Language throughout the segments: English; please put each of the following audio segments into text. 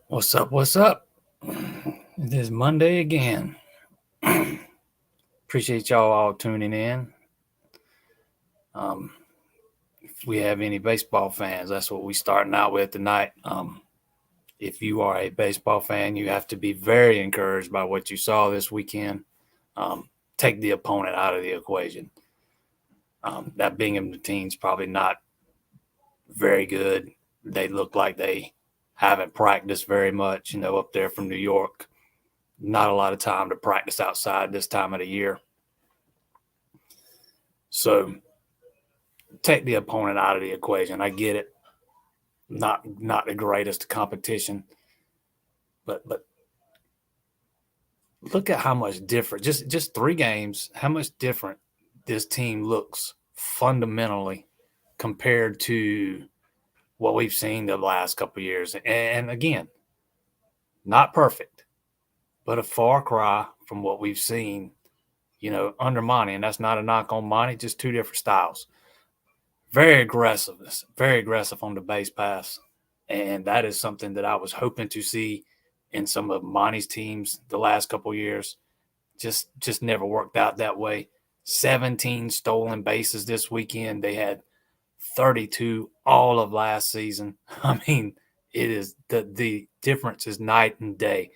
What's up? What's up? It is Monday again. Appreciate y'all all tuning in. If we have any baseball fans, that's what we're starting out with tonight. If you are a baseball fan, you have to be very encouraged by what you saw this weekend. Take the opponent out of the equation. That Binghamton team's probably not very good. They look like they haven't practiced very much, up there from New York. Not a lot of time to practice outside this time of the year. So take the opponent out of the equation. I get it. Not the greatest competition, but look at how much different. Just 3 games, how much different this team looks fundamentally compared to what we've seen the last couple of years. And again, not perfect, but a far cry from what we've seen, under Monty. And that's not a knock on Monty, just 2 different styles. Very aggressive on the base pass. And that is something that I was hoping to see in some of Monty's teams the last couple of years. Just never worked out that way. 17 stolen bases this weekend. They had 32 all of last season. I mean, it is the difference is night and day.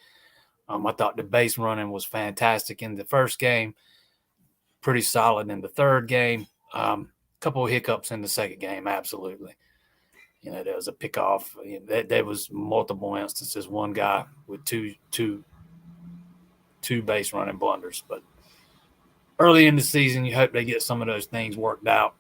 I thought the base running was fantastic in the first game. Pretty solid in the third game. Couple of hiccups in the second game, absolutely. There was a pickoff. There was multiple instances. One guy with two base running blunders. But early in the season, you hope they get some of those things worked out.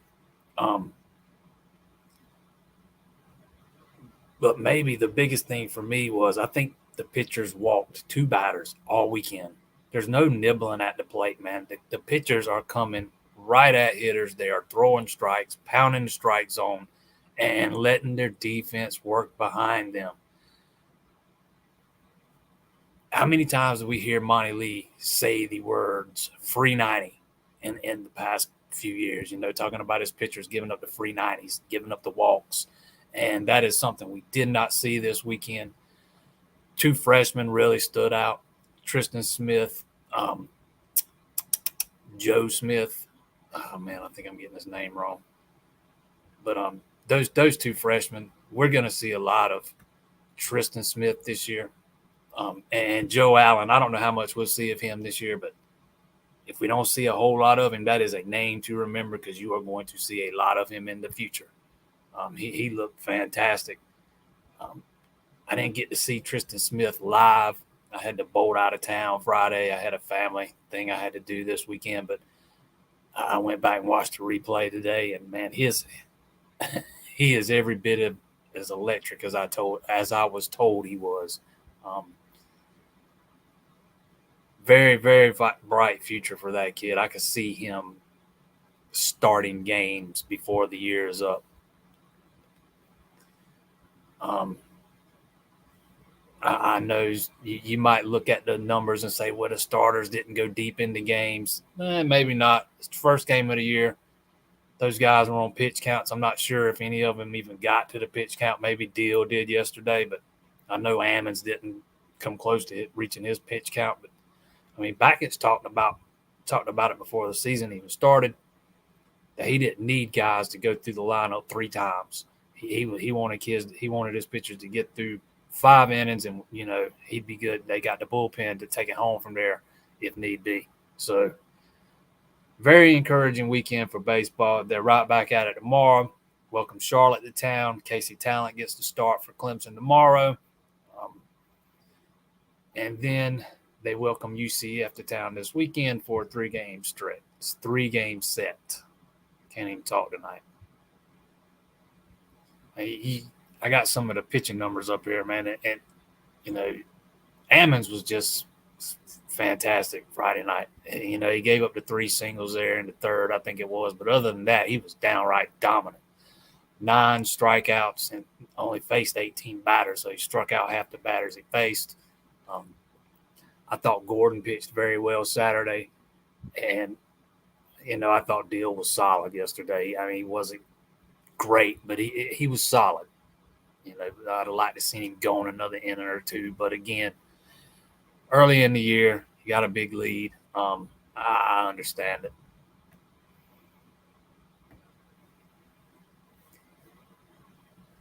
But maybe the biggest thing for me was I think the pitchers walked 2 batters all weekend. There's no nibbling at the plate, man. The pitchers are coming right at hitters. They are throwing strikes, pounding the strike zone, and letting their defense work behind them. How many times do we hear Monty Lee say the words free 90 in the past few years, talking about his pitchers giving up the free 90s, giving up the walks. And that is something we did not see this weekend. 2 freshmen really stood out. Tristan Smith, Joe Smith. Oh, man, I think I'm getting his name wrong. But those 2 freshmen, we're going to see a lot of Tristan Smith this year. And Joe Allen, I don't know how much we'll see of him this year, but if we don't see a whole lot of him, that is a name to remember because you are going to see a lot of him in the future. He looked fantastic. I didn't get to see Tristan Smith live. I had to bolt out of town Friday. I had a family thing I had to do this weekend, but I went back and watched the replay today, and man, he is every bit as electric as I was told he was. Very, very bright future for that kid. I could see him starting games before the year is up. I know you might look at the numbers and say, well, the starters didn't go deep into games. Maybe not. It's the first game of the year. Those guys were on pitch counts. I'm not sure if any of them even got to the pitch count. Maybe Deal did yesterday, but I know Ammons didn't come close to reaching his pitch count. But I mean, Bakich talked about it before the season even started, that he didn't need guys to go through the lineup 3 times. He wanted his pitchers to get through 5 innings, and he'd be good. They got the bullpen to take it home from there if need be. So very encouraging weekend for baseball. They're right back at it tomorrow. Welcome Charlotte to town. Casey Talent gets to start for Clemson tomorrow. And then they welcome UCF to town this weekend for a 3-game stretch. It's 3-game set. Can't even talk tonight. I got some of the pitching numbers up here, man. And Ammons was just fantastic Friday night. He gave up the 3 singles there in the third, I think it was. But other than that, he was downright dominant. 9 strikeouts and only faced 18 batters. So he struck out half the batters he faced. I thought Gordon pitched very well Saturday. And, I thought Deal was solid yesterday. I mean, he wasn't great, but he was solid. I'd have liked to see him go on another inning or two. But again, early in the year, you got a big lead. I understand it.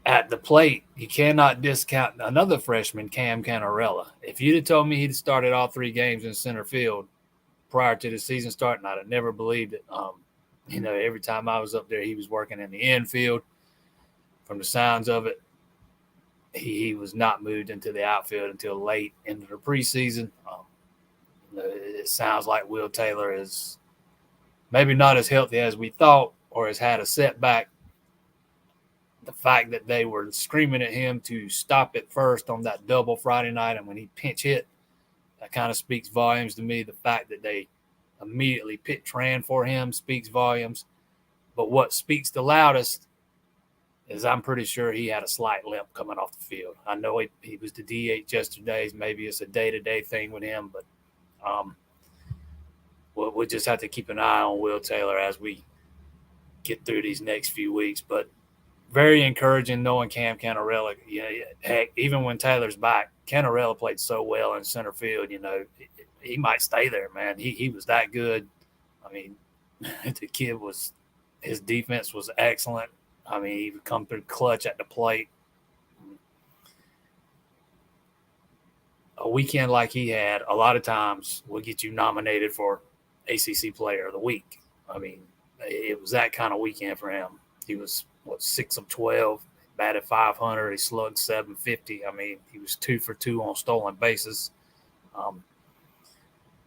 At the plate, you cannot discount another freshman, Cam Canarella. If you'd have told me he'd started all 3 games in center field prior to the season starting, I'd have never believed it. Every time I was up there, he was working in the infield. From the sounds of it, he was not moved into the outfield until late into the preseason. It sounds like Will Taylor is maybe not as healthy as we thought or has had a setback. The fact that they were screaming at him to stop it first on that double Friday night, and when he pinch hit, that kind of speaks volumes to me. The fact that they immediately pit Tran for him speaks volumes. But what speaks the loudest is I'm pretty sure he had a slight limp coming off the field. I know he was the DH yesterday. Maybe it's a day-to-day thing with him, but we'll just have to keep an eye on Will Taylor as we get through these next few weeks. But very encouraging knowing Cam Canarella. Heck, even when Taylor's back, Canarella played so well in center field. He might stay there, man. He was that good. I mean, the kid his defense was excellent. I mean, he would come through clutch at the plate. A weekend like he had, a lot of times will get you nominated for ACC Player of the Week. I mean, it was that kind of weekend for him. He was 6 of 12, batted .500. He slugged .750. I mean, he was 2 for 2 on stolen bases.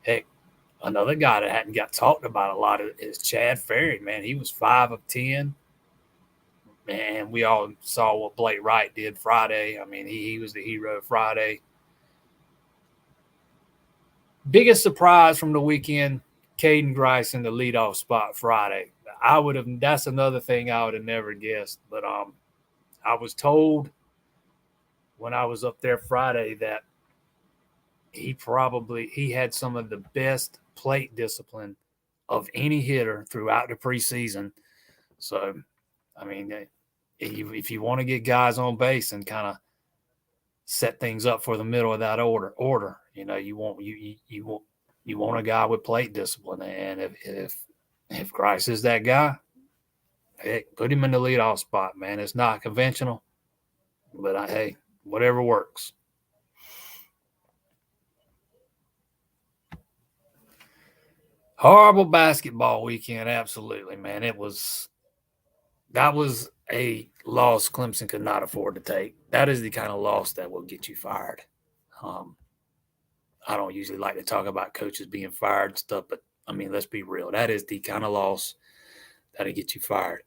Heck, another guy that hadn't got talked about a lot is Chad Ferry. Man, he was 5 of 10. And we all saw what Blake Wright did Friday. I mean, he was the hero Friday. Biggest surprise from the weekend, Caden Grice in the leadoff spot Friday. That's another thing I would have never guessed. But I was told when I was up there Friday that he had some of the best plate discipline of any hitter throughout the preseason. So, I mean, if you want to get guys on base and kind of set things up for the middle of that order, you want a guy with plate discipline. And if Grice is that guy, heck, put him in the leadoff spot, man. It's not conventional, but hey, whatever works. Horrible basketball weekend, absolutely, man. That was a loss Clemson could not afford to take. That is the kind of loss that will get you fired. I don't usually like to talk about coaches being fired and stuff, but I mean, let's be real. That is the kind of loss that'll get you fired.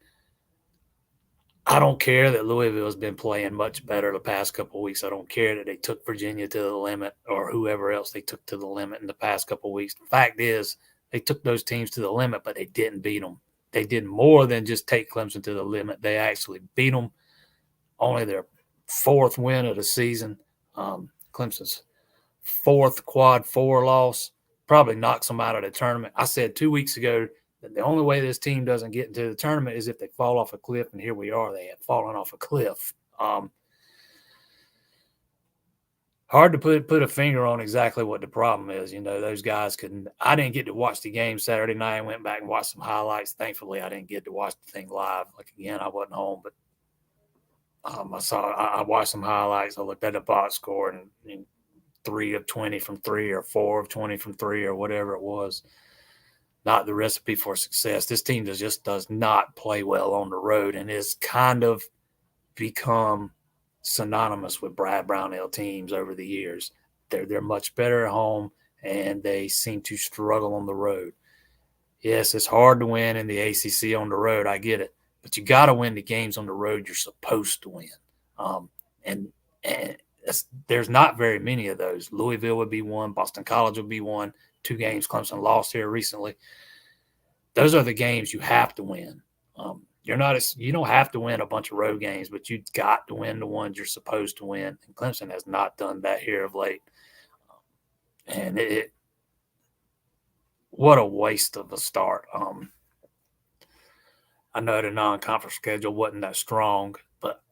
I don't care that Louisville has been playing much better the past couple of weeks. I don't care that they took Virginia to the limit or whoever else they took to the limit in the past couple of weeks. The fact is, they took those teams to the limit, but they didn't beat them. They did more than just take Clemson to the limit. They actually beat them. Only their 4th win of the season. Clemson's 4th quad 4 loss probably knocks them out of the tournament. I said 2 weeks ago that the only way this team doesn't get into the tournament is if they fall off a cliff, and here we are. They have fallen off a cliff. Hard to put a finger on exactly what the problem is. Those guys couldn't. I didn't get to watch the game Saturday night. I went back and watched some highlights. Thankfully, I didn't get to watch the thing live. Like, again, I wasn't home. But I watched some highlights. I looked at the box score and 3 of 20 from three or 4 of 20 from three or whatever it was. Not the recipe for success. This team just does not play well on the road and is kind of become synonymous with Brad Brownell teams over the years. They're much better at home and they seem to struggle on the road. Yes, it's hard to win in the ACC on the road. I get it, but you got to win the games on the road you're supposed to win. Um, and and there's not very many of those. Louisville would be one. Boston College would be one. 2 games Clemson lost here recently. Those are the games you have to win. You don't have to win a bunch of road games, but you got to win the ones you're supposed to win. And Clemson has not done that here of late. And what a waste of a start. I know the non-conference schedule wasn't that strong, but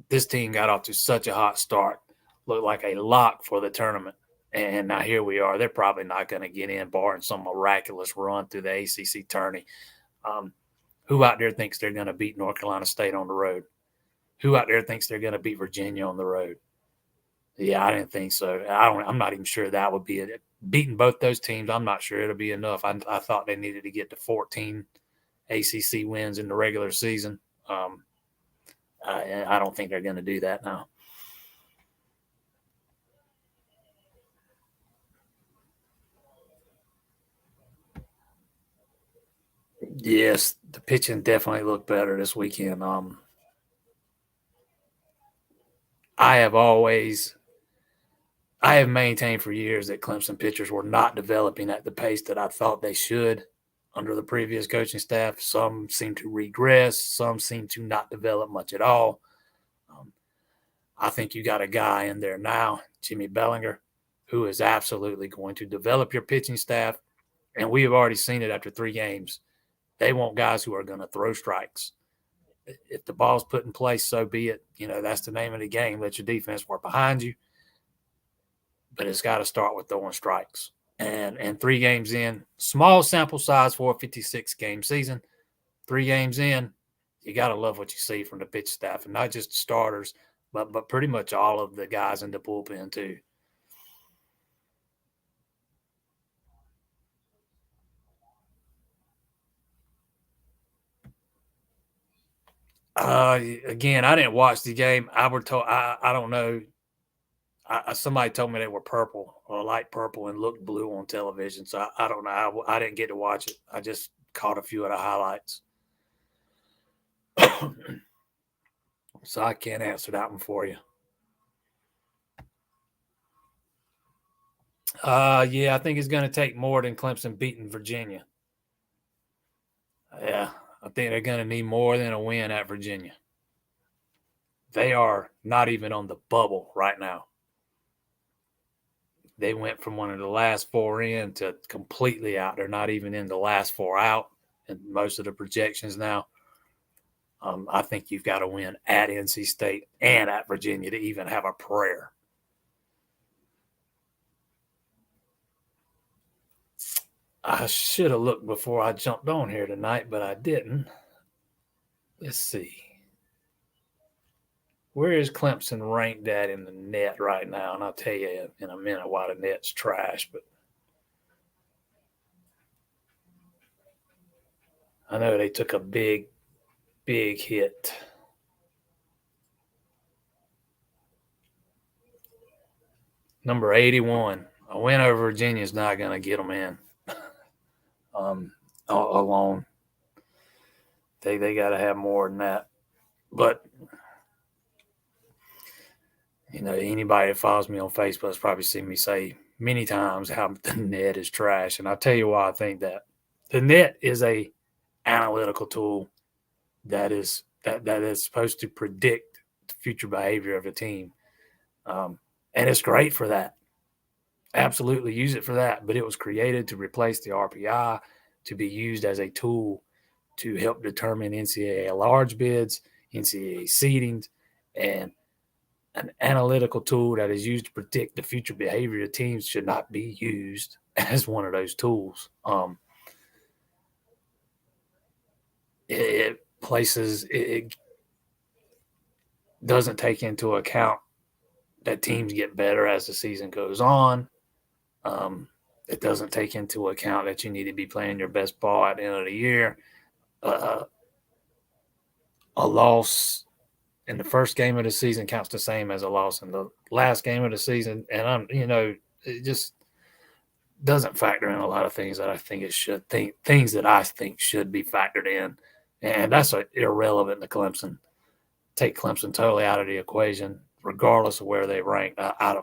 this team got off to such a hot start, looked like a lock for the tournament. And now here we are. They're probably not going to get in, barring some miraculous run through the ACC tourney. Who out there thinks they're going to beat North Carolina State on the road? Who out there thinks they're going to beat Virginia on the road? Yeah, I didn't think so. I'm not even sure that would be it. Beating both those teams, I'm not sure it'll be enough. I thought they needed to get to 14 ACC wins in the regular season. I don't think they're going to do that now. Yes, the pitching definitely looked better this weekend. I have maintained for years that Clemson pitchers were not developing at the pace that I thought they should under the previous coaching staff. Some seem to regress. Some seem to not develop much at all. I think you got a guy in there now, Jimmy Bellinger, who is absolutely going to develop your pitching staff. And we have already seen it after 3 games. They want guys who are going to throw strikes. If the ball's put in place, so be it. That's the name of the game. Let your defense work behind you. But it's got to start with throwing strikes. And 3 games in, small sample size for a 56-game season. 3 games in, you got to love what you see from the pitch staff, and not just the starters, but pretty much all of the guys in the bullpen too. Again, I didn't watch the game. I were told I don't know. Somebody told me they were purple or light purple and looked blue on television. So I don't know. I didn't get to watch it. I just caught a few of the highlights. So I can't answer that one for you. Yeah, I think it's going to take more than Clemson beating Virginia. Yeah, I think they're going to need more than a win at Virginia. They are not even on the bubble right now. They went from one of the last 4 in to completely out. They're not even in the last 4 out in most of the projections now. I think you've got to win at NC State and at Virginia to even have a prayer. I should have looked before I jumped on here tonight, but I didn't. Let's see. Where is Clemson ranked at in the net right now? And I'll tell you in a minute why the net's trash, but I know they took a big hit. Number 81. A win over Virginia is not going to get them in alone. They got to have more than that. But, anybody that follows me on Facebook has probably seen me say many times how the net is trash. And I'll tell you why I think that. The net is a analytical tool that is supposed to predict the future behavior of a team. And it's great for that. Absolutely use it for that. But it was created to replace the RPI, to be used as a tool to help determine NCAA large bids, NCAA seedings, and an analytical tool that is used to predict the future behavior of teams should not be used as one of those tools. It doesn't take into account that teams get better as the season goes on. It doesn't take into account that you need to be playing your best ball at the end of the year. Uh, a loss in the first game of the season counts the same as a loss in the last game of the season. And it just doesn't factor in a lot of things that I think it should. Things that I think should be factored in, and that's irrelevant to Clemson. Take Clemson totally out of the equation, regardless of where they rank. I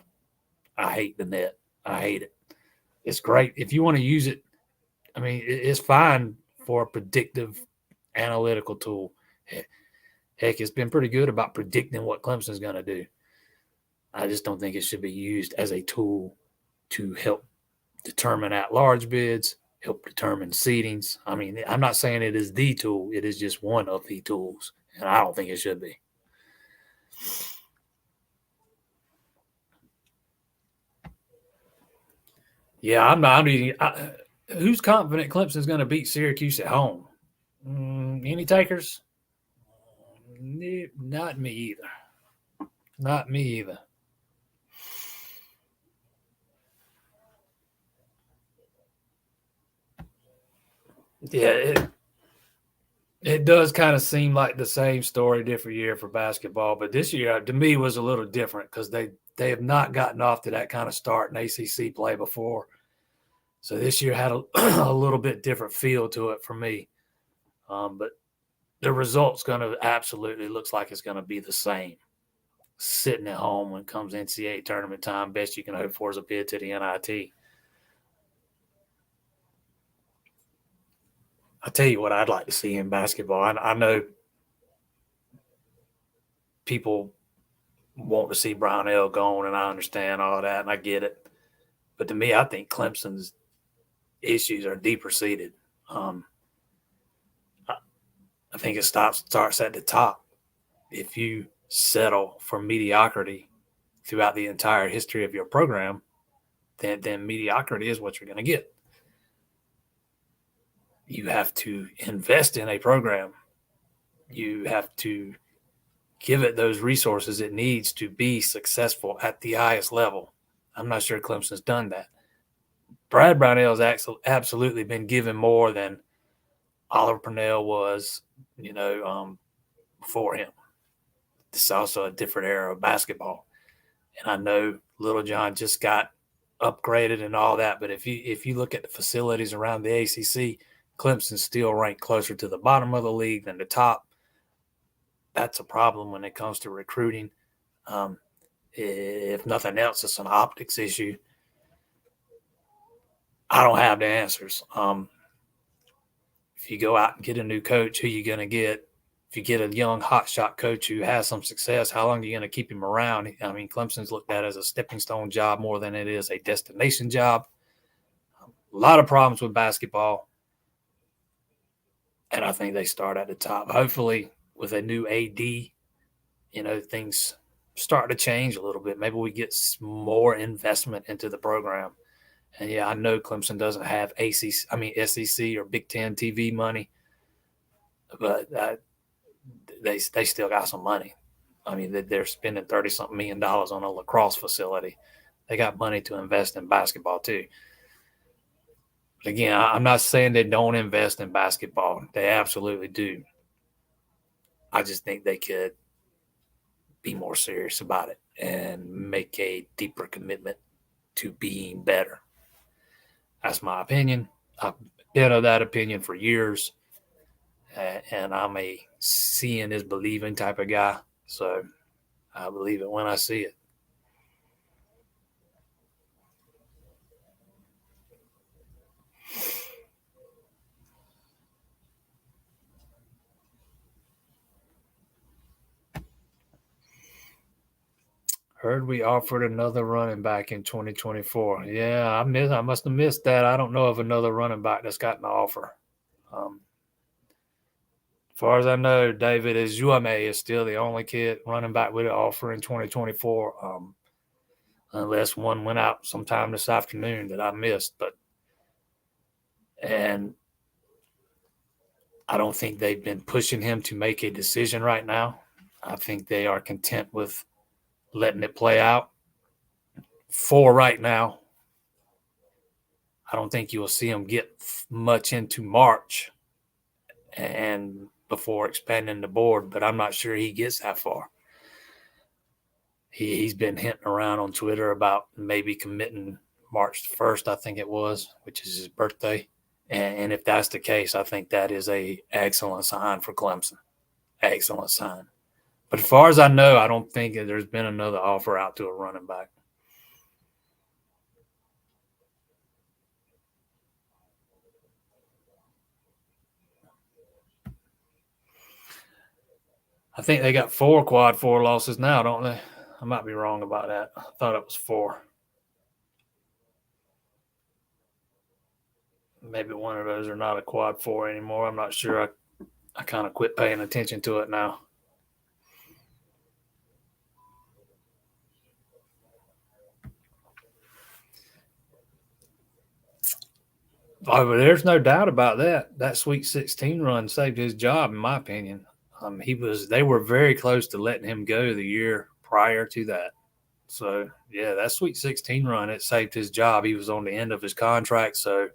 hate the net. I hate it. It's great if you want to use it. I mean, it's fine for a predictive analytical tool. Heck, it's been pretty good about predicting what Clemson's going to do. I just don't think it should be used as a tool to help determine at-large bids, help determine seedings. I mean, I'm not saying it is the tool. It is just one of the tools, and I don't think it should be. Yeah, I'm not. Who's confident Clemson's going to beat Syracuse at home? Any takers? Not me either. Not me either. Yeah, it does kind of seem like the same story, different year for basketball, but this year to me was a little different because they have not gotten off to that kind of start in ACC play before. So this year had a little bit different feel to it for me. But the result's going to absolutely looks like it's going to be the same. Sitting at home when it comes NCAA tournament time, best you can hope for is a bid to the NIT. I'll tell you what I'd like to see in basketball. I know people want to see Brownell gone, and I understand all that, and I get it. But to me, I think Clemson's issues are deeper seated. I think it starts at the top. If you settle for mediocrity throughout the entire history of your program, then mediocrity is what you're going to get. You have to invest in a program. You have to give it those resources it needs to be successful at the highest level. I'm not sure Clemson's done that. Brad Brownell has absolutely been given more than Oliver Purnell was, before him. This is also a different era of basketball. And I know Little John just got upgraded and all that, but if you look at the facilities around the ACC, Clemson still ranked closer to the bottom of the league than the top. That's a problem when it comes to recruiting. If nothing else, it's an optics issue. I don't have the answers. If you go out and get a new coach, who are you going to get? If you get a young hotshot coach who has some success, how long are you going to keep him around? I mean, Clemson's looked at as a stepping stone job more than it is a destination job. A lot of problems with basketball, and I think they start at the top. Hopefully, with a new AD, things start to change a little bit. Maybe we get more investment into the program. And yeah, I know Clemson doesn't have SEC or Big Ten TV money, but they still got some money. I mean, they're spending $30-something million on a lacrosse facility. They got money to invest in basketball too. But again, I'm not saying they don't invest in basketball. They absolutely do. I just think they could be more serious about it and make a deeper commitment to being better. That's my opinion. I've been of that opinion for years, and I'm a seeing is believing type of guy. So I believe it when I see it. Heard we offered another running back in 2024. Yeah, I must have missed that. I don't know of another running back that's gotten an offer. As far as I know, David Azuame is still the only kid running back with an offer in 2024, unless one went out sometime this afternoon that I missed. And I don't think they've been pushing him to make a decision right now. I think they are content with letting it play out. 4 right now. I don't think you will see them get much into March and before expanding the board, but I'm not sure he gets that far. He's been hinting around on Twitter about maybe committing March 1st, I think it was, which is his birthday. And if that's the case, I think that is a excellent sign for Clemson. Excellent sign. But as far as I know, I don't think there's been another offer out to a running back. I think they got 4 quad 4 losses now, don't they? I might be wrong about that. I thought it was 4. Maybe one of those are not a quad 4 anymore. I'm not sure. I kind of quit paying attention to it now. Oh, but there's no doubt about that. That Sweet 16 run saved his job, in my opinion. They were very close to letting him go the year prior to that. So yeah, that Sweet 16 run, it saved his job. He was on the end of his contract, so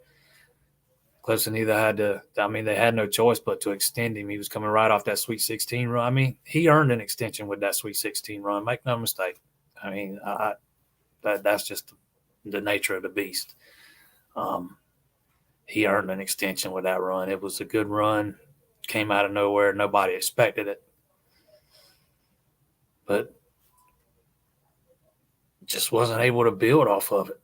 Clemson either had to. I mean, they had no choice but to extend him. He was coming right off that Sweet 16 run. I mean, he earned an extension with that Sweet 16 run. Make no mistake. I mean, that's just the nature of the beast. He earned an extension with that run. It was a good run. Came out of nowhere. Nobody expected it. But just wasn't able to build off of it.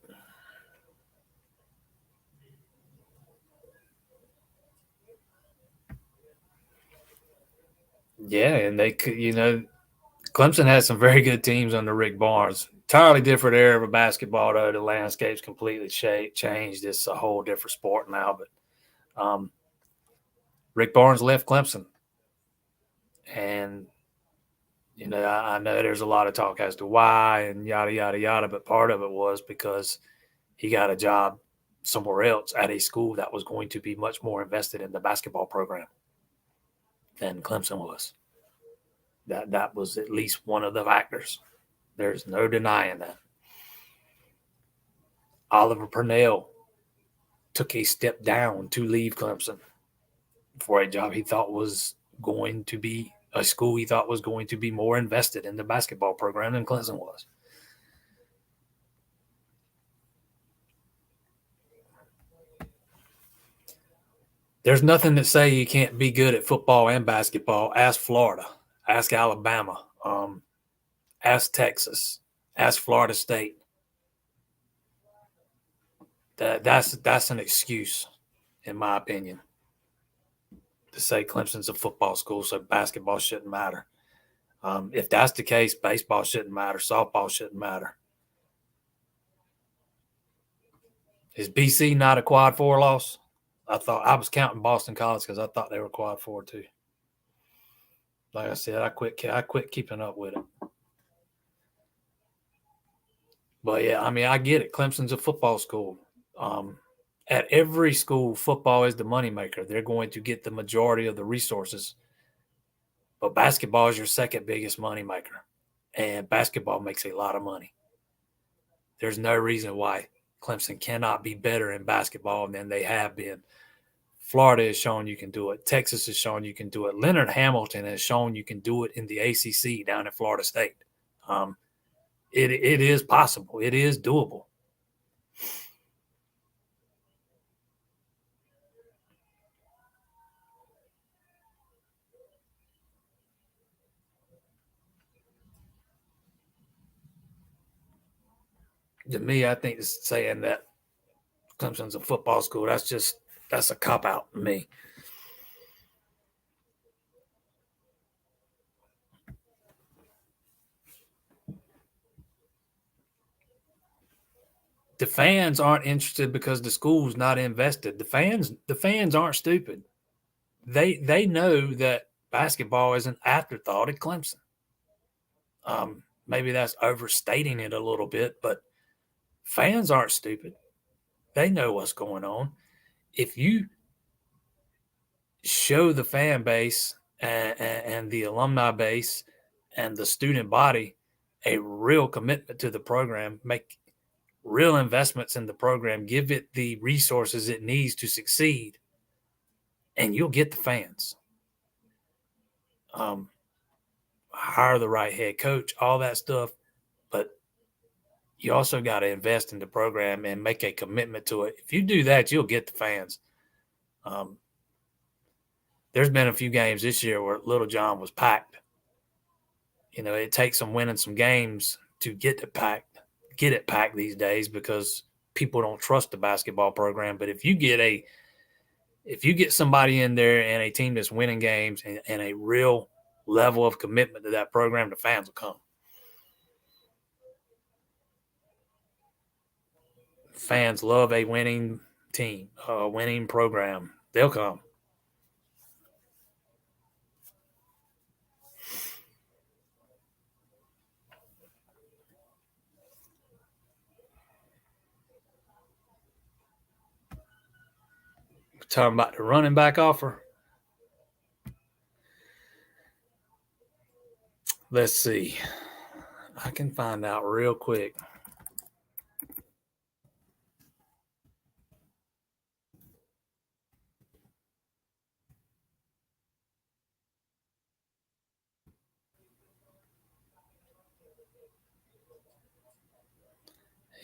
Yeah, and they could, Clemson had some very good teams under Rick Barnes. Entirely different era of basketball, though. The landscape's completely changed. It's a whole different sport now. But Rick Barnes left Clemson. And, I know there's a lot of talk as to why and yada, yada, yada. But part of it was because he got a job somewhere else at a school that was going to be much more invested in the basketball program than Clemson was. That was at least one of the factors. There's no denying that. Oliver Purnell took a step down to leave Clemson for a job he thought was going to be a school he thought was going to be more invested in the basketball program than Clemson was. There's nothing that say you can't be good at football and basketball. Ask Florida, ask Alabama, ask Texas, ask Florida State. That's an excuse, in my opinion, to say Clemson's a football school, so basketball shouldn't matter. If that's the case, baseball shouldn't matter, softball shouldn't matter. Is BC not a quad 4 loss? I was counting Boston College because I thought they were quad 4 too. Like I said, I quit keeping up with it. But yeah, I mean, I get it. Clemson's a football school. At every school, football is the moneymaker. They're going to get the majority of the resources. But basketball is your second biggest moneymaker. And basketball makes a lot of money. There's no reason why Clemson cannot be better in basketball than they have been. Florida has shown you can do it. Texas has shown you can do it. Leonard Hamilton has shown you can do it in the ACC down at Florida State. It is possible. It is doable. To me, I think saying that Clemson's a football school, that's a cop-out to me. The fans aren't interested because the school's not invested. The fans aren't stupid. They know that basketball is an afterthought at Clemson. Maybe that's overstating it a little bit, but fans aren't stupid. They know what's going on. If you show the fan base and the alumni base and the student body a real commitment to the program, make real investments in the program, give it the resources it needs to succeed, and you'll get the fans. Hire the right head coach, all that stuff, but you also got to invest in the program and make a commitment to it. If you do that, you'll get the fans. There's been a few games this year where Little John was packed. It takes them winning some games to get it packed these days because people don't trust the basketball program. But if you get somebody in there and a team that's winning games and a real level of commitment to that program, the fans will come. Fans love a winning team, a winning program. They'll come. We're talking about the running back offer. Let's see. I can find out real quick.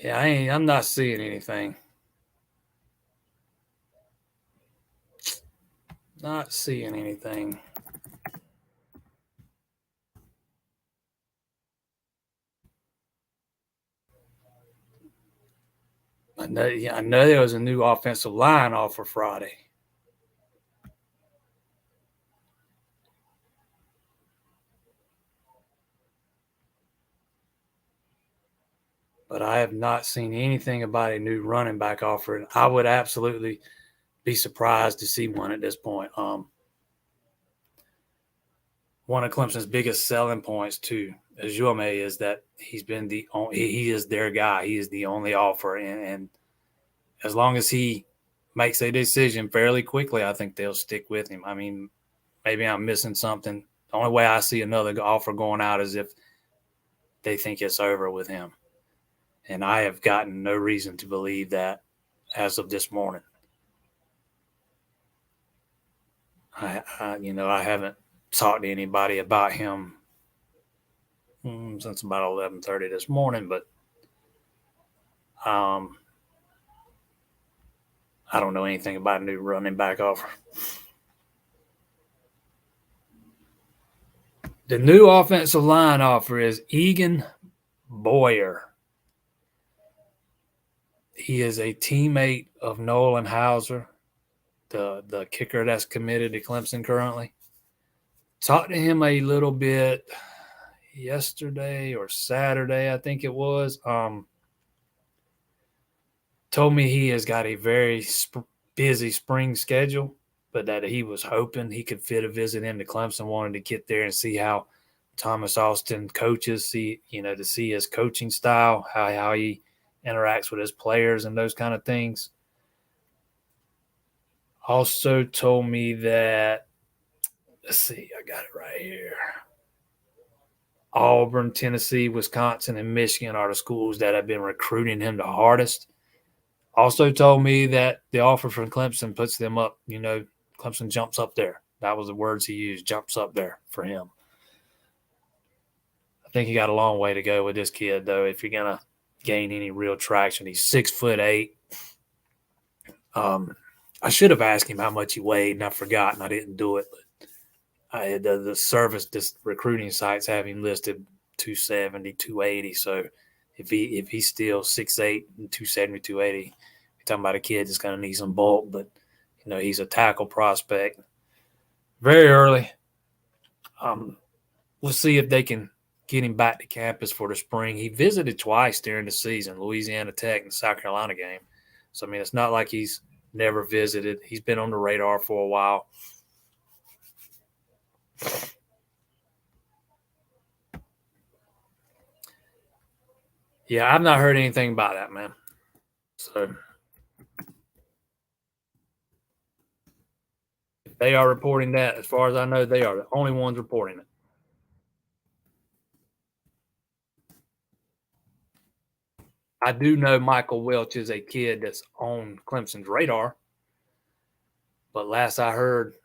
Yeah, I'm not seeing anything. Not seeing anything. I know there was a new offensive line offer Friday. But I have not seen anything about a new running back offer. And I would absolutely be surprised to see one at this point. One of Clemson's biggest selling points to Ajuame is that he is their guy. He is the only offer, and as long as he makes a decision fairly quickly, I think they'll stick with him. I mean, maybe I'm missing something. The only way I see another offer going out is if they think it's over with him. And I have gotten no reason to believe that as of this morning. I haven't talked to anybody about him since about 11:30 this morning, but I don't know anything about a new running back offer. The new offensive line offer is Egan Boyer. He is a teammate of Nolan Hauser, the kicker that's committed to Clemson currently. Talked to him a little bit yesterday or Saturday, I think it was. Told me he has got a very busy spring schedule, but that he was hoping he could fit a visit into Clemson, wanted to get there and see how Thomas Austin coaches, to see his coaching style, how he interacts with his players and those kind of things. Also told me that, let's see, I got it right here. Auburn, Tennessee, Wisconsin, and Michigan are the schools that have been recruiting him the hardest. Also told me that the offer from Clemson puts them up, Clemson jumps up there. That was the words he used, jumps up there for him. I think he got a long way to go with this kid, though, if you're going to gain any real traction. He's 6'8". I should have asked him how much he weighed, and I forgot, and I didn't do it. But this recruiting sites have him listed 270, 280. So if he's still 6'8", 270, 280, you're talking about a kid that's going to need some bulk. But he's a tackle prospect. Very early. We'll see if they can get him back to campus for the spring. He visited twice during the season, Louisiana Tech and South Carolina game. So, I mean, it's not like he's never visited. He's been on the radar for a while. Yeah, I've not heard anything about that, man. So if they are reporting that, as far as I know, they are the only ones reporting it. I do know Michael Welch is a kid that's on Clemson's radar, but last I heard,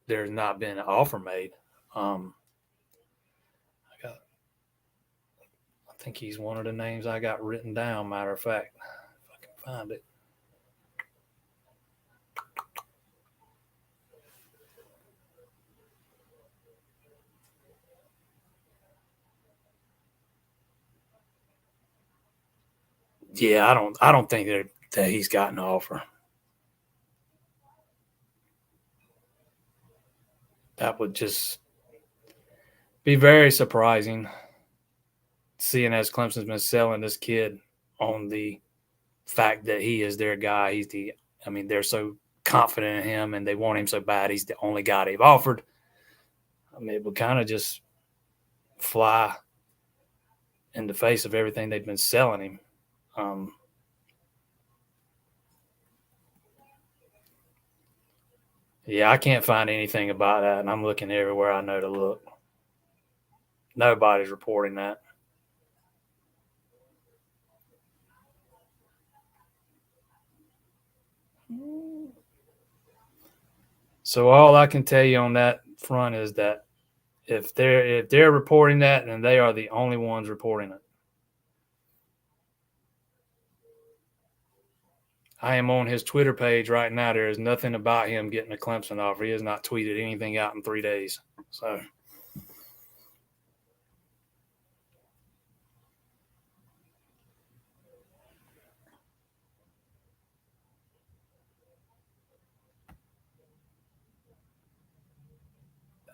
there's not been an offer made. I got, I think he's one of the names I got written down. Matter of fact, if I can find it. Yeah, I don't think that he's got an offer. That would just be very surprising, seeing as Clemson's been selling this kid on the fact that he is their guy. I mean, they're so confident in him and they want him so bad. He's the only guy they've offered. I mean, it would kind of just fly in the face of everything they've been selling him. Yeah, I can't find anything about that, and I'm looking everywhere I know to look. Nobody's reporting that. So all I can tell you on that front is that if they're reporting that, then they are the only ones reporting it. I am on his Twitter page right now. There is nothing about him getting a Clemson offer. He has not tweeted anything out in 3 days. So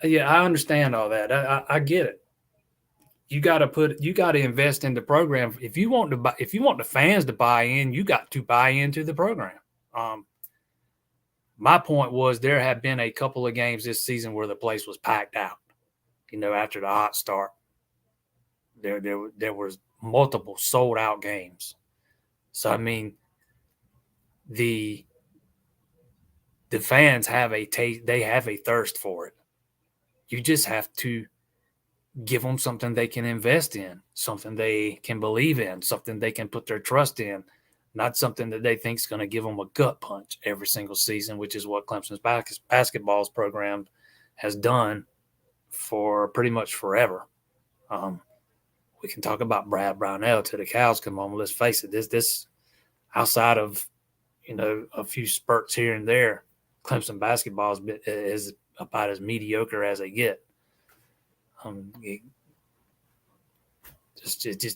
yeah, I understand all that. I get it. You got to invest in the program. If you want to buy, if you want the fans to buy in, you got to buy into the program. Um, my point was there have been a couple of games this season where the place was packed out. You know, after the hot start, there was multiple sold out games. So I mean, the the fans have a taste. They have a thirst for it. You just have to give them something they can invest in, something they can believe in, something they can put their trust in, not something that they think is going to give them a gut punch every single season, which is what Clemson's basketball program has done for pretty much forever. Um, we can talk about Brad Brownell till the cows come home. Let's face it, this outside of a few spurts here and there, Clemson basketball is about as mediocre as they get. It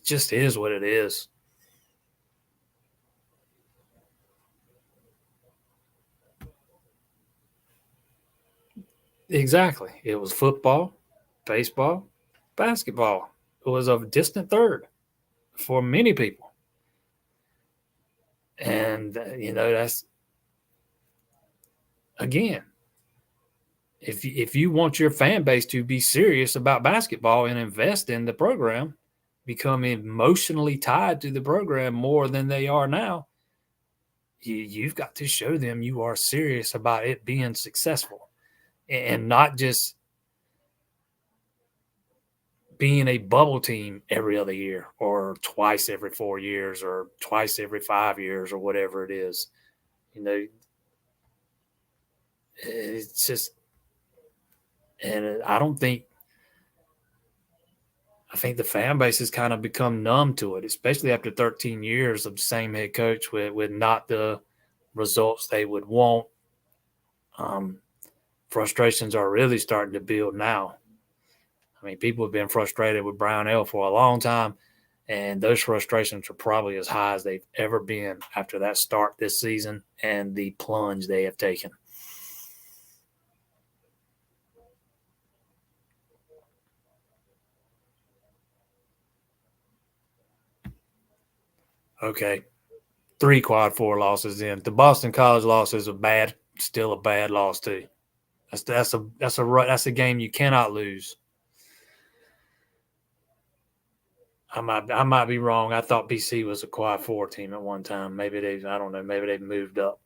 just is what it is. Exactly. It was football, baseball, basketball. It was a distant third for many people. And, that's, again, if you want your fan base to be serious about basketball and invest in the program, become emotionally tied to the program more than they are now, you've got to show them you are serious about it being successful and not just being a bubble team every other year or twice every 4 years or twice every 5 years or whatever it is. It's just, and I think the fan base has kind of become numb to it, especially after 13 years of the same head coach with not the results they would want. Frustrations are really starting to build now. I mean, people have been frustrated with Brownell for a long time, and those frustrations are probably as high as they've ever been after that start this season and the plunge they have taken. Okay, 3 quad 4 losses in. The Boston College loss is still a bad loss too. That's a game you cannot lose. I might be wrong. I thought BC was a quad 4 team at one time. I don't know. Maybe they've moved up.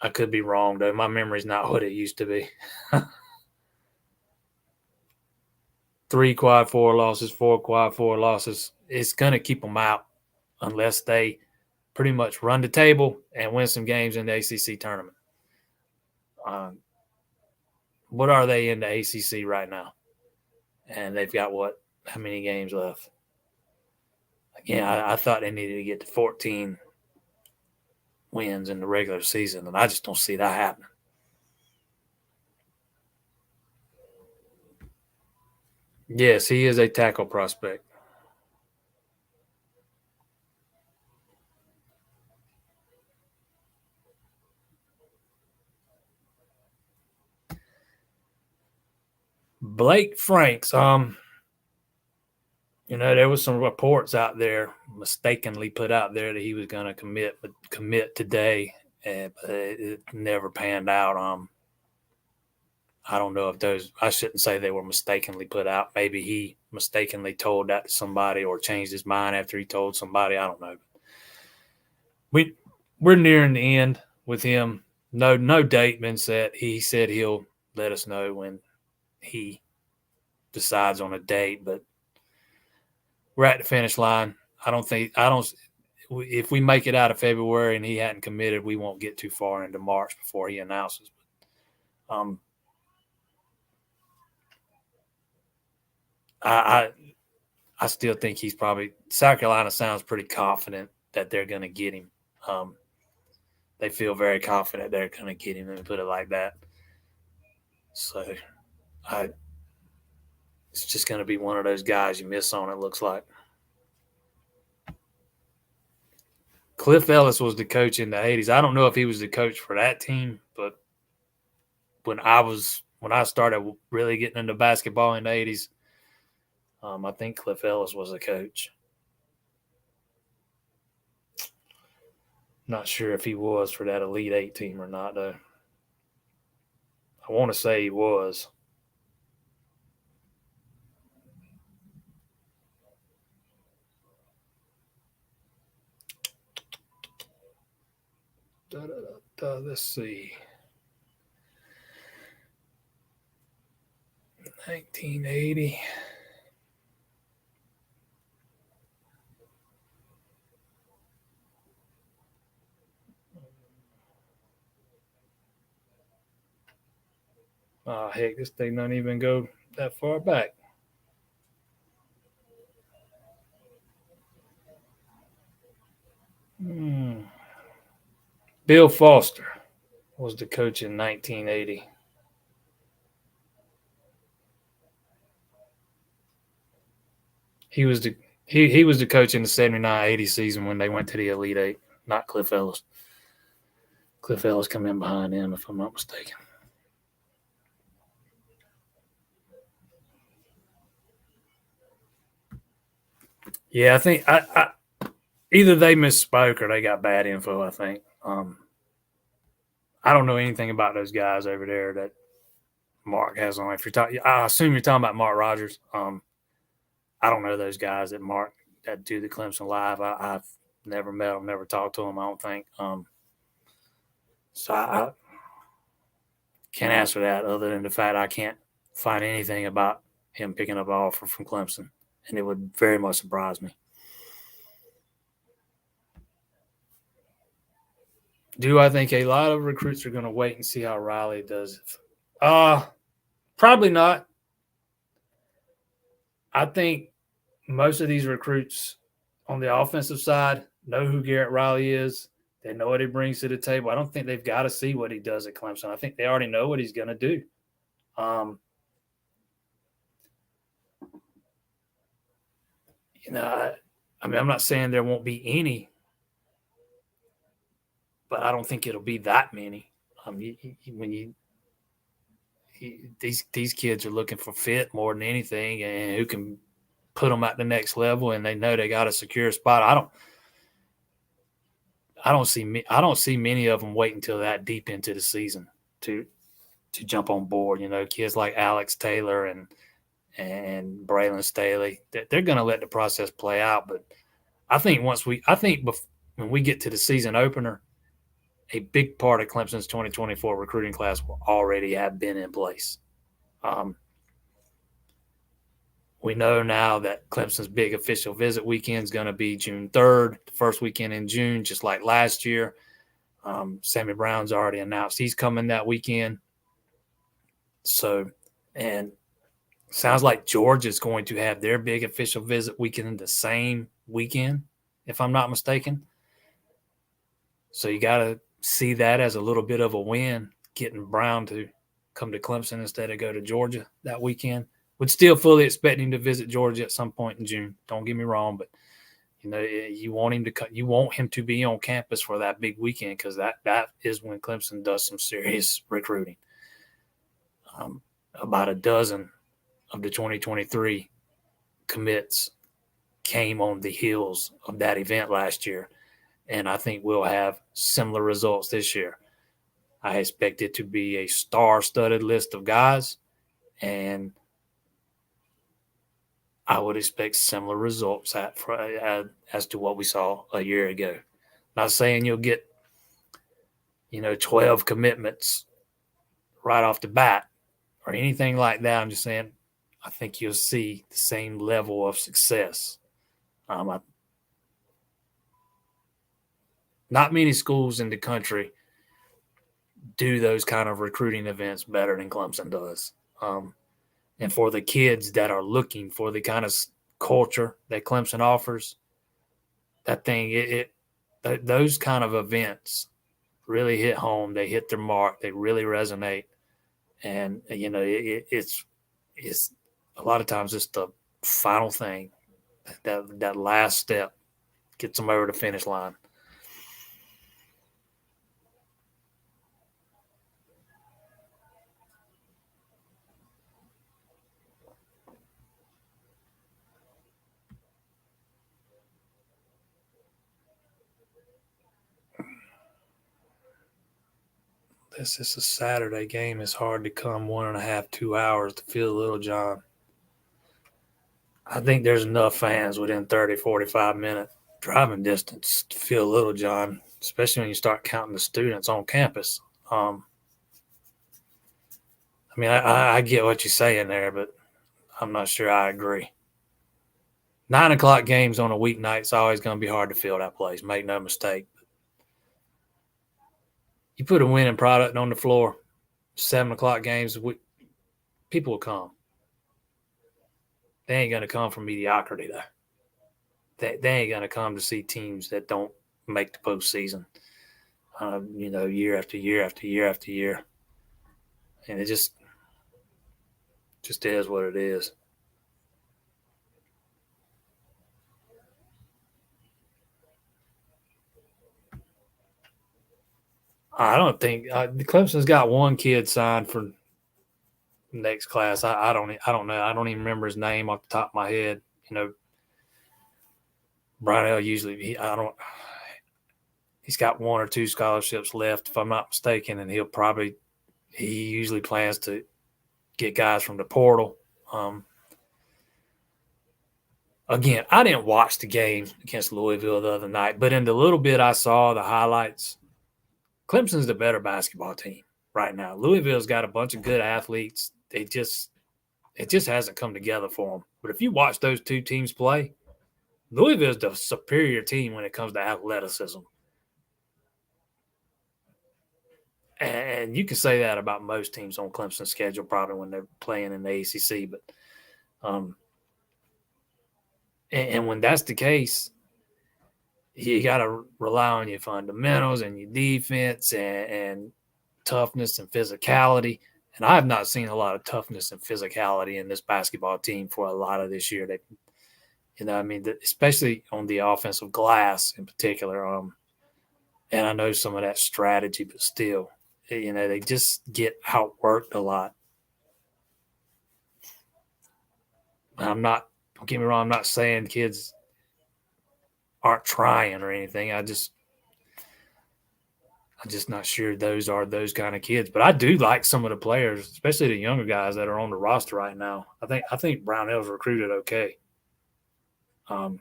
I could be wrong though. My memory's not what it used to be. 3 quad 4 losses, 4 quad 4 losses. It's gonna keep them out unless they pretty much run the table and win some games in the ACC tournament. What are they in the ACC right now? And they've got what? How many games left? Again, I thought they needed to get to 14 wins in the regular season, and I just don't see that happening. Yes, he is a tackle prospect. Blake Franks, there was some reports out there, mistakenly put out there, that he was going to commit today, but it never panned out. I don't know if those. I shouldn't say they were mistakenly put out. Maybe he mistakenly told that to somebody or changed his mind after he told somebody. I don't know. We're nearing the end with him. No date been set. He said he'll let us know when he decides on a date, but we're at the finish line. If we make it out of February and he hadn't committed, we won't get too far into March before he announces. I still think he's probably – South Carolina sounds pretty confident that they're going to get him. They feel very confident they're going to get him, and put it like that. So it's just going to be one of those guys you miss on, it looks like. Cliff Ellis was the coach in the 80s. I don't know if he was the coach for that team, but when I started really getting into basketball in the 80s, I think Cliff Ellis was the coach. Not sure if he was for that Elite Eight team or not, though. I want to say he was. Let's see. 1980. Oh, heck, this thing don't even go that far back. Bill Foster was the coach in 1980. He was the coach in the 79-80 season when they went to the Elite Eight, not Cliff Ellis. Cliff Ellis come in behind him, if I'm not mistaken. Yeah, I think I either they misspoke or they got bad info, I think. I don't know anything about those guys over there that Mark has on. I assume you're talking about Mark Rogers. I don't know those guys that do the Clemson Live. I've never met them, never talked to them, I don't think. So I can't answer that other than the fact I can't find anything about him picking up an offer from Clemson, and it would very much surprise me. Do I think a lot of recruits are going to wait and see how Riley does it? Probably not. I think most of these recruits on the offensive side know who Garrett Riley is. They know what he brings to the table. I don't think they've got to see what he does at Clemson. I think they already know what he's going to do. I'm not saying there won't be any, but I don't think it'll be that many. These kids are looking for fit more than anything, and who can put them at the next level, and they know they got a secure spot. I don't see many of them wait until that deep into the season to jump on board. Kids like Alex Taylor and Braylon Staley, they're going to let the process play out. But I think when we get to the season opener, a big part of Clemson's 2024 recruiting class will already have been in place. We know now that Clemson's big official visit weekend is going to be June 3rd, the first weekend in June, just like last year. Sammy Brown's already announced he's coming that weekend. So, and sounds like Georgia's going to have their big official visit weekend the same weekend, if I'm not mistaken. So you got to see that as a little bit of a win, getting Brown to come to Clemson instead of go to Georgia that weekend. Would still fully expect him to visit Georgia at some point in June. Don't get me wrong, but you want him to be on campus for that big weekend because that is when Clemson does some serious recruiting. About a dozen of the 2023 commits came on the heels of that event last year, and I think we'll have similar results this year. I expect it to be a star-studded list of guys, and I would expect similar results as to what we saw a year ago. Not saying you'll get, 12 commitments right off the bat or anything like that. I'm just saying I think you'll see the same level of success. Not many schools in the country do those kind of recruiting events better than Clemson does. And for the kids that are looking for the kind of culture that Clemson offers, those kind of events really hit home. They hit their mark. They really resonate. And, it's a lot of times it's the final thing, that last step gets them over the finish line. This is a Saturday game. It's hard to come 1.5, 2 hours to feel Little John. I think there's enough fans within 30, 45-minute driving distance to feel Little John, especially when you start counting the students on campus. I get what you're saying there, but I'm not sure I agree. 9 o'clock games on a weeknight is always going to be hard to fill that place. Make no mistake. You put a winning product on the floor, 7 o'clock games, people will come. They ain't going to come from mediocrity, though. They ain't going to come to see teams that don't make the postseason, year after year after year after year. And it just is what it is. I don't think Clemson's got one kid signed for next class. I don't know. I don't even remember his name off the top of my head. Brian L. usually he's got 1 or 2 scholarships left, if I'm not mistaken, and he usually plans to get guys from the portal. Again, I didn't watch the game against Louisville the other night, but in the little bit I saw, the highlights, Clemson's the better basketball team right now. Louisville's got a bunch of good athletes. It just hasn't come together for them. But if you watch those two teams play, Louisville's the superior team when it comes to athleticism. And you can say that about most teams on Clemson's schedule probably when they're playing in the ACC. But and when that's the case, you got to rely on your fundamentals and your defense and toughness and physicality. And I have not seen a lot of toughness and physicality in this basketball team for a lot of this year. Especially on the offensive glass in particular. And I know some of that strategy, but still, they just get outworked a lot. Don't get me wrong, I'm not saying kids aren't trying or anything. I'm just not sure those are those kind of kids. But I do like some of the players, especially the younger guys that are on the roster right now. I think Brownell's recruited okay in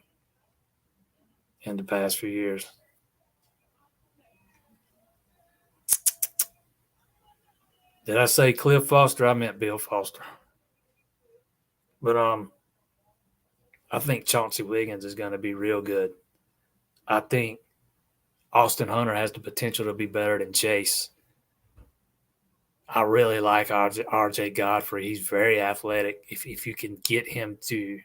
the past few years. Did I say Cliff Foster? I meant Bill Foster. But I think Chauncey Wiggins is going to be real good. I think Austin Hunter has the potential to be better than Chase. I really like RJ Godfrey. He's very athletic. If you can get him to,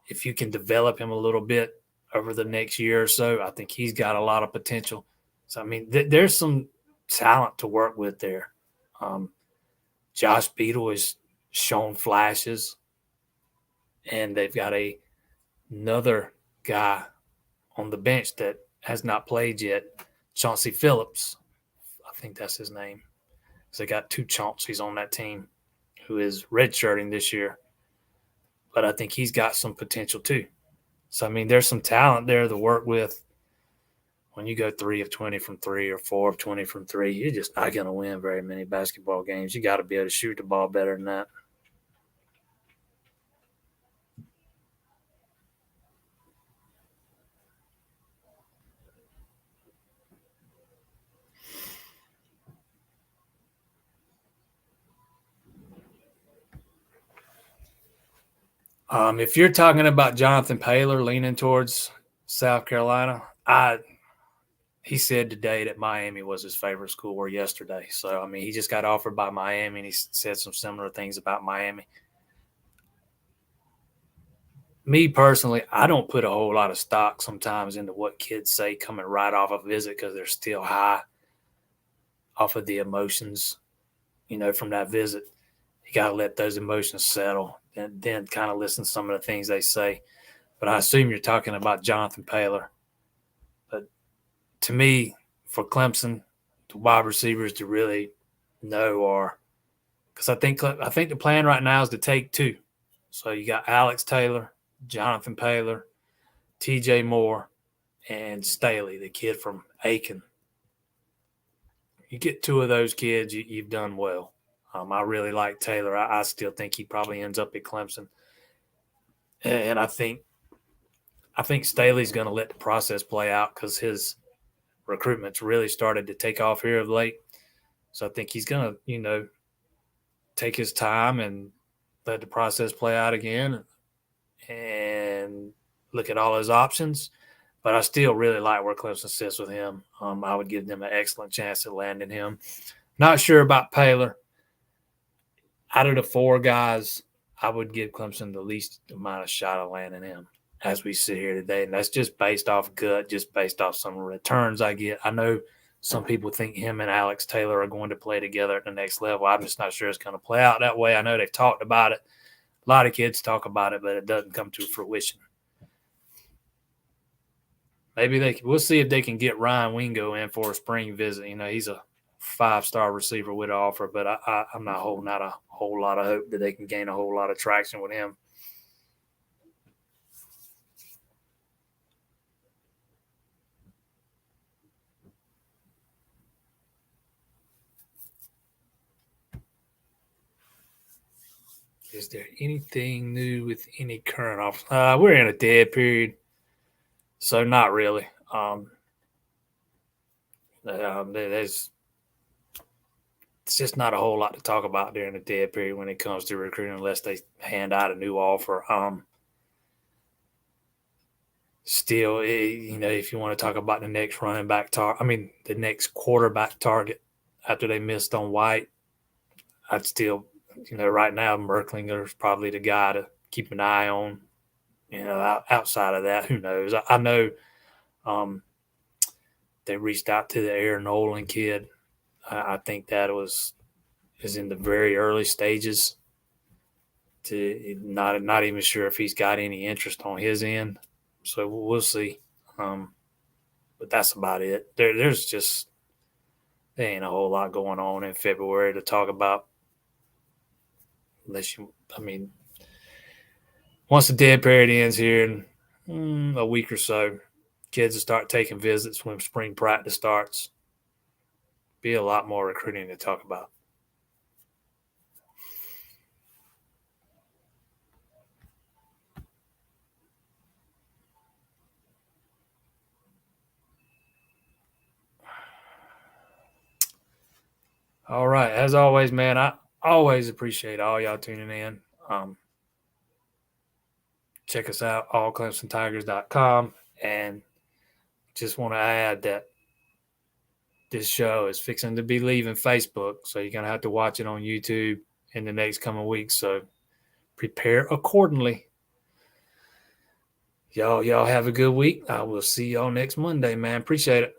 if you can develop him a little bit over the next year or so, I think he's got a lot of potential. So, I mean, there's some talent to work with there. Um, Josh Beadle has shown flashes, and they've got another guy on the bench that has not played yet, Chauncey Phillips. I think that's his name. So they got two Chaunceys on that team who is redshirting this year. But I think he's got some potential too. So, I mean, there's some talent there to work with. When you go 3 of 20 from three or 4 of 20 from three, you're just not going to win very many basketball games. You got to be able to shoot the ball better than that. If you're talking about Jonathan Paylor leaning towards South Carolina, he said today that Miami was his favorite school, or yesterday. So, I mean, he just got offered by Miami, and he said some similar things about Miami. Me personally, I don't put a whole lot of stock sometimes into what kids say coming right off a visit because they're still high off of the emotions, from that visit. You got to let those emotions settle and then kind of listen to some of the things they say. But I assume you're talking about Jonathan Paylor. But to me, for Clemson, the wide receivers to really know are, because I think the plan right now is to take two. So you got Alex Taylor, Jonathan Paylor, T.J. Moore, and Staley, the kid from Aiken. You get two of those kids, you've done well. I really like Taylor. I still think he probably ends up at Clemson, and I think Staley's going to let the process play out because his recruitment's really started to take off here of late. So I think he's going to, take his time and let the process play out again and look at all his options. But I still really like where Clemson sits with him. I would give them an excellent chance at landing him. Not sure about Paylor. Out of the four guys, I would give Clemson the least amount of shot of landing him as we sit here today. And that's just based off gut, just based off some returns I get. I know some people think him and Alex Taylor are going to play together at the next level. I'm just not sure it's going to play out that way. I know they've talked about it. A lot of kids talk about it, but it doesn't come to fruition. Maybe we'll see if they can get Ryan Wingo in for a spring visit. He's a 5-star receiver with an offer, but I'm not holding out a whole lot of hope that they can gain a whole lot of traction with him. Is there anything new with any current offers? We're in a dead period, so not really. There's it's just not a whole lot to talk about during the dead period when it comes to recruiting, unless they hand out a new offer. Still, if you want to talk about the next running back the next quarterback target after they missed on White, I'd still, right now Merklinger's probably the guy to keep an eye on. Outside of that, who knows? I know they reached out to the Aaron Nolan kid. I think that is in the very early stages. To not even sure if he's got any interest on his end. So we'll see. But that's about it. There ain't a whole lot going on in February to talk about. Once the dead period ends here in a week or so, kids will start taking visits when spring practice starts. Be a lot more recruiting to talk about. All right. As always, man, I always appreciate all y'all tuning in. Check us out, allclemsontigers.com. And just want to add that this show is fixing to be leaving Facebook, so you're going to have to watch it on YouTube in the next coming weeks. So prepare accordingly. Y'all have a good week. I will see y'all next Monday, man. Appreciate it.